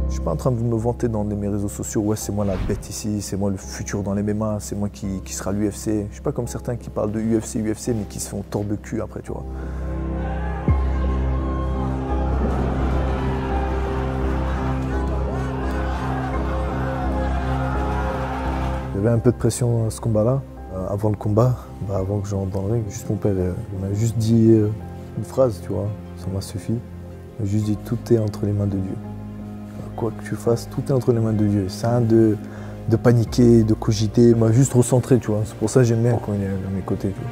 Je suis pas en train de me vanter dans mes réseaux sociaux, ouais c'est moi la bête ici, c'est moi le futur dans les MMA, c'est moi qui sera l'UFC. Je suis pas comme certains qui parlent de UFC, mais qui se font tordre le cul après, tu vois. Il y avait un peu de pression à ce combat-là. Avant le combat, avant que j'entre dans le ring, juste mon père m'a juste dit une phrase, tu vois, ça m'a suffi. Il m'a juste dit tout est entre les mains de Dieu. Quoi que tu fasses, tout est entre les mains de Dieu. C'est un de paniquer, de cogiter, m'a juste recentré, tu vois. C'est pour ça que j'aime bien quand il est à mes côtés, tu vois.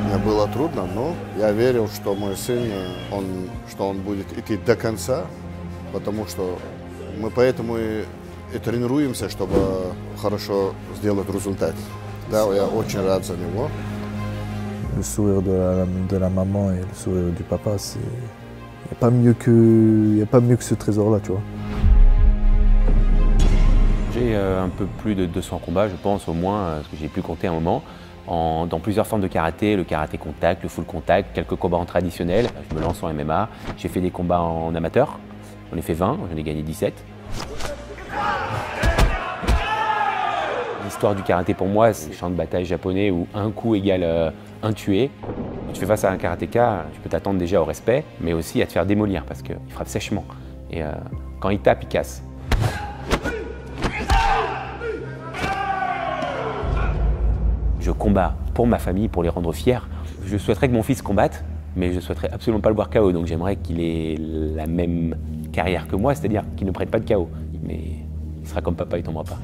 Мне было трудно, но я верил, что мой сын, он будет идти до конца, потому что мы поэтому и тренируемся, чтобы хорошо сделать результат. Да, я очень рад за него. Le sourire de la maman et le sourire du papa, c'est... Il n'y a pas mieux que ce trésor-là, tu vois. J'ai un peu plus de 200 combats, je pense, au moins, parce que j'ai pu compter un moment, dans plusieurs formes de karaté, le karaté contact, le full contact, quelques combats en traditionnel. Je me lance en MMA, j'ai fait des combats en amateur, j'en ai fait 20, j'en ai gagné 17. L'histoire du karaté pour moi, c'est un champ de bataille japonais où un coup égale un tué. Quand tu fais face à un karatéka, tu peux t'attendre déjà au respect, mais aussi à te faire démolir parce qu'il frappe sèchement. Et quand il tape, il casse. Je combats pour ma famille, pour les rendre fiers. Je souhaiterais que mon fils combatte, mais je ne souhaiterais absolument pas le voir KO. Donc j'aimerais qu'il ait la même carrière que moi, c'est-à-dire qu'il ne prenne pas de KO. Mais il sera comme papa, il ne tombera pas.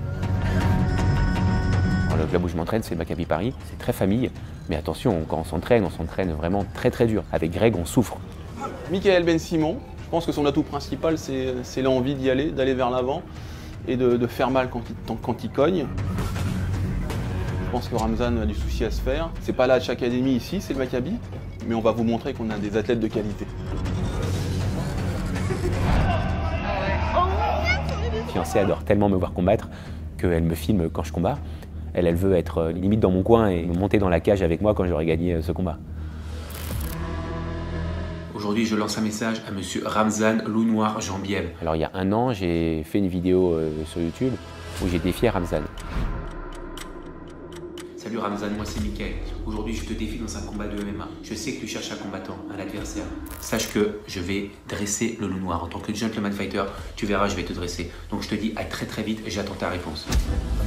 Le club où je m'entraîne, c'est le Maccabi Paris. C'est très famille, mais attention, quand on s'entraîne vraiment très dur. Avec Greg, on souffre. Michael Ben Simon, je pense que son atout principal, c'est l'envie d'y aller, d'aller vers l'avant et de faire mal quand il cogne. Je pense que Ramzan a du souci à se faire. C'est pas la Hatch Academy ici, c'est le Maccabi, mais on va vous montrer qu'on a des athlètes de qualité. Ma fiancée adore tellement me voir combattre qu'elle me filme quand je combats. Elle veut être limite dans mon coin et monter dans la cage avec moi quand j'aurai gagné ce combat. Aujourd'hui, je lance un message à monsieur Ramzan Loup Noir Jambiel. Alors il y a un an, j'ai fait une vidéo sur YouTube où j'ai défié Ramzan. Salut Ramzan, moi c'est Mickaël. Aujourd'hui, je te défie dans un combat de MMA. Je sais que tu cherches un combattant, un adversaire. Sache que je vais dresser le loup noir. En tant que gentleman fighter, tu verras, je vais te dresser. Donc je te dis à très vite et j'attends ta réponse.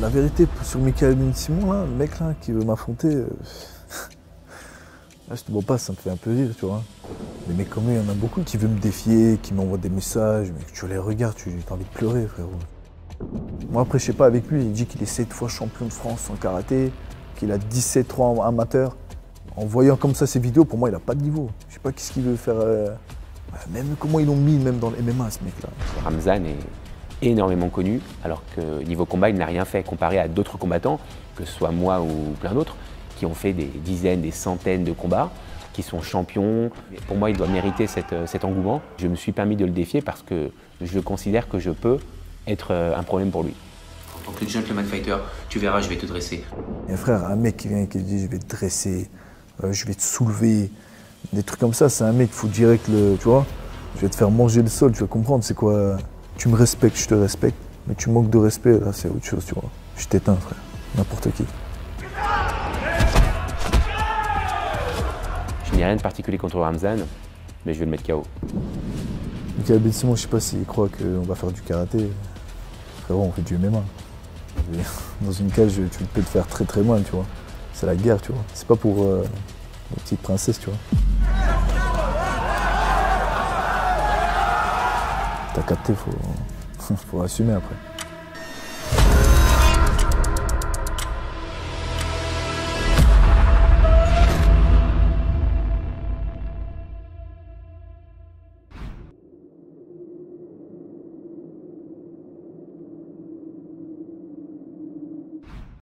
La vérité, sur Michael Ben Simon, là, le mec là, qui veut m'affronter, là, je te vois pas, ça me fait un peu rire, tu vois. Des mecs comme lui, il y en a beaucoup qui veulent me défier, qui m'envoient des messages, mais tu les regardes, tu as envie de pleurer, frérot. Moi après, je sais pas, avec lui, il dit qu'il est 7 fois champion de France en karaté, qu'il a 17-3 en amateur. En voyant comme ça ses vidéos, pour moi, il a pas de niveau. Je sais pas qu'est-ce qu'il veut faire. Même comment ils l'ont mis, même dans le MMA, ce mec-là. Ramzan est énormément connu, alors que niveau combat, il n'a rien fait comparé à d'autres combattants, que ce soit moi ou plein d'autres, qui ont fait des dizaines, des centaines de combats, qui sont champions. Pour moi, il doit mériter cet engouement. Je me suis permis de le défier parce que je considère que je peux être un problème pour lui. En tant que gentleman fighter, tu verras, je vais te dresser. Et frère, un mec qui vient et qui dit je vais te dresser, je vais te soulever, des trucs comme ça, c'est un mec, il faut direct le, tu vois, je vais te faire manger le sol, tu vas comprendre, c'est quoi, tu me respectes, je te respecte, mais tu manques de respect, là c'est autre chose, tu vois. Je t'éteins, frère, n'importe qui. Je n'ai rien de particulier contre Ramzan, mais je vais le mettre KO. Michael Ben Simon, je sais pas s'il croit qu'on va faire du karaté. Frérot, on fait du MMA. Dans une cage, tu peux te faire très mal, tu vois. C'est la guerre, tu vois. C'est pas pour les petites princesses, tu vois. T'as capté, faut assumer après.